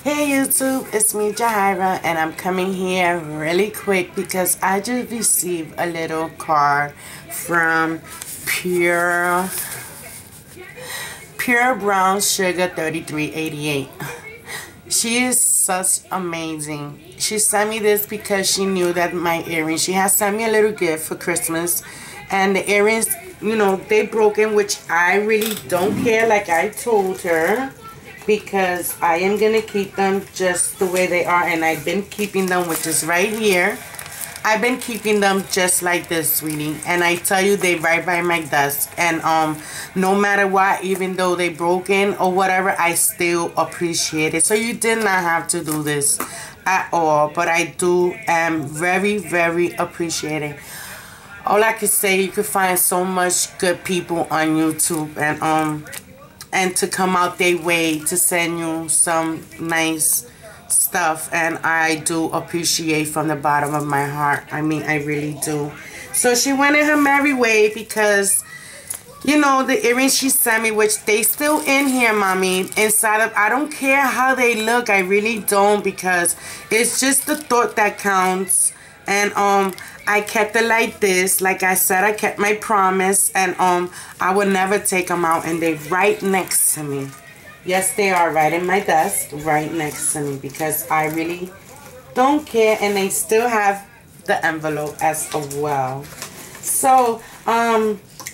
Hey YouTube, it's me Jahira, and I'm coming here really quick because I just received a little card from Pure Brown Sugar 3388. She is such amazing. She sent me this because she knew that my earrings, she has sent me a little gift for Christmas, and the earrings, you know, they broken, which I really don't care, like I told her, because I am going to keep them just the way they are, and I've been keeping them, which is right here. I've been keeping them just like this, sweetie, and I tell you, they right by my desk, and no matter what, even though they broken or whatever, I still appreciate it. So you did not have to do this at all, but I am very, very appreciative. All I can say, you can find so much good people on YouTube, and to come out their way to send you some nice stuff, and I do appreciate from the bottom of my heart. I mean, I really do. So she went in her merry way because, you know, the earrings she sent me, which they still in here, mommy, inside of, I don't care how they look, I really don't, because it's just the thought that counts. And I kept it like this. Like I said, I kept my promise, and I would never take them out, and they're right next to me. Yes, they are right in my desk, right next to me, because I really don't care, and they still have the envelope as well. So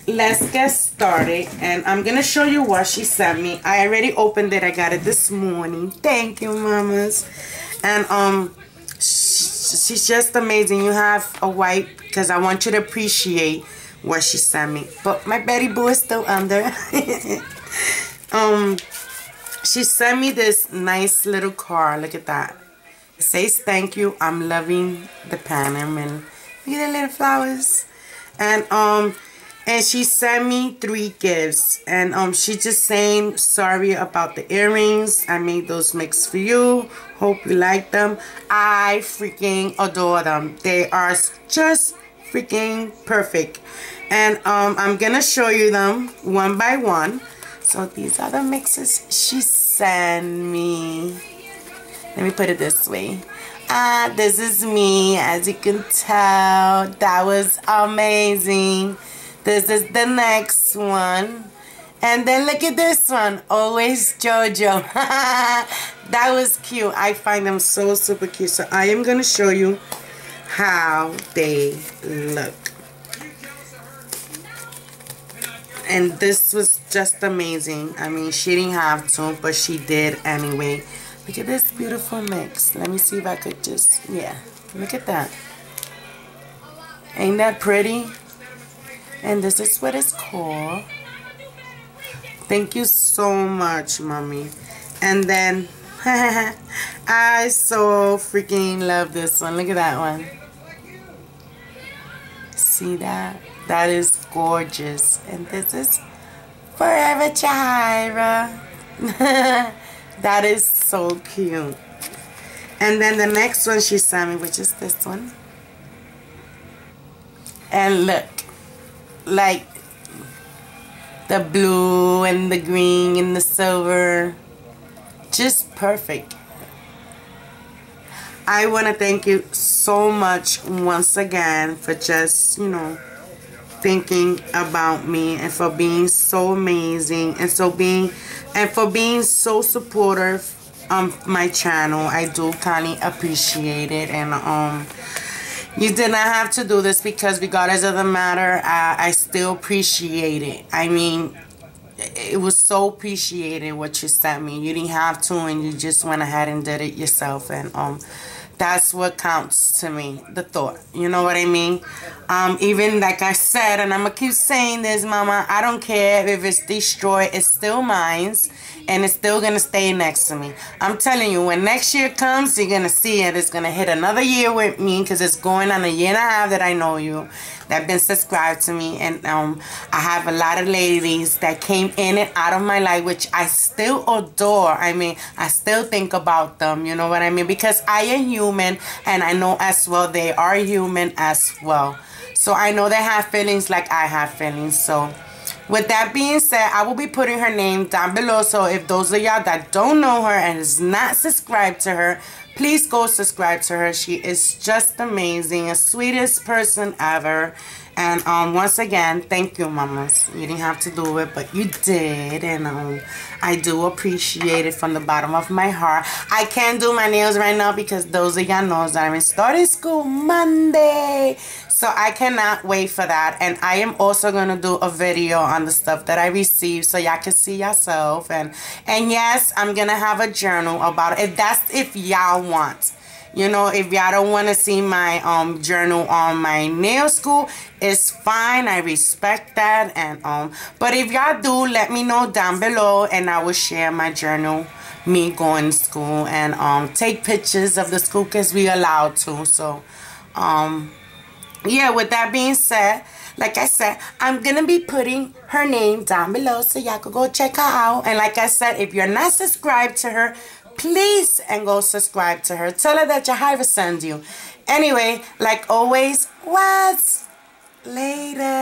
let's get started, and I'm gonna show you what she sent me. I already opened it. I got it this morning. Thank you, mamas. And she's just amazing. You have a wipe because I want you to appreciate what she sent me. But my Betty Boo is still under. She sent me this nice little card. Look at that. It says thank you. I'm loving the pattern, and look at the little flowers. And she sent me 3 gifts, and she just saying sorry about the earrings. I made those mix for you. Hope you like them. I freaking adore them. They are just freaking perfect. And I'm gonna show you them one by one. So these are the mixes she sent me. Let me put it this way. This is me, as you can tell. That was amazing. This is the next one. And then look at this one. Always JoJo. That was cute. I find them so super cute. So I am going to show you how they look. And this was just amazing. I mean, she didn't have to, but she did anyway. Look at this beautiful mix. Let me see if I could just, yeah. Look at that. Ain't that pretty? And this is what it's called. Thank you so much, mommy. And then I so freaking love this one. Look at that one. See that? That is gorgeous. And this is Forever Jahira. That is so cute. And then the next one she sent me, which is this one. And look. Like the blue and the green and the silver, just perfect. I want to thank you so much once again for just, you know, thinking about me, and for being so amazing, and for being so supportive of my channel. I do kindly appreciate it. And you did not have to do this, because regardless of the matter, I still appreciate it. I mean, it was so appreciated what you sent me. You didn't have to, and you just went ahead and did it yourself. And that's what counts to me, the thought. You know what I mean? Even like I said, and I'm going to keep saying this, mama, I don't care if it's destroyed. It's still mine, and it's still going to stay next to me. I'm telling you, when next year comes, you're going to see it. It's going to hit another year with me, because it's going on a year and a half that I know you, that have been subscribed to me. And I have a lot of ladies that came in and out of my life, which I still adore. I mean, I still think about them, you know what I mean? Because I am human, and I know as well they are human as well. So I know they have feelings like I have feelings. So With that being said, I will be putting her name down below. So if those of y'all that don't know her and is not subscribed to her, please go subscribe to her. She is just amazing, the sweetest person ever. And once again, thank you, mamas. You didn't have to do it, but you did. And I do appreciate it from the bottom of my heart. I can't do my nails right now because those of y'all knows that I'm starting school Monday. So I cannot wait for that. And I am also going to do a video on the stuff that I received so y'all can see yourself. And yes, I'm going to have a journal about it. If y'all want. You know, if y'all don't want to see my journal on my nail school, it's fine. I respect that. And but if y'all do, let me know down below and I will share my journal, me going to school, and take pictures of the school because we allowed to. So yeah, with that being said, like I said, I'm going to be putting her name down below so y'all could go check her out. And like I said, if you're not subscribed to her, please and go subscribe to her. Tell her that Jahiva sends you. Anyway, like always, what's later?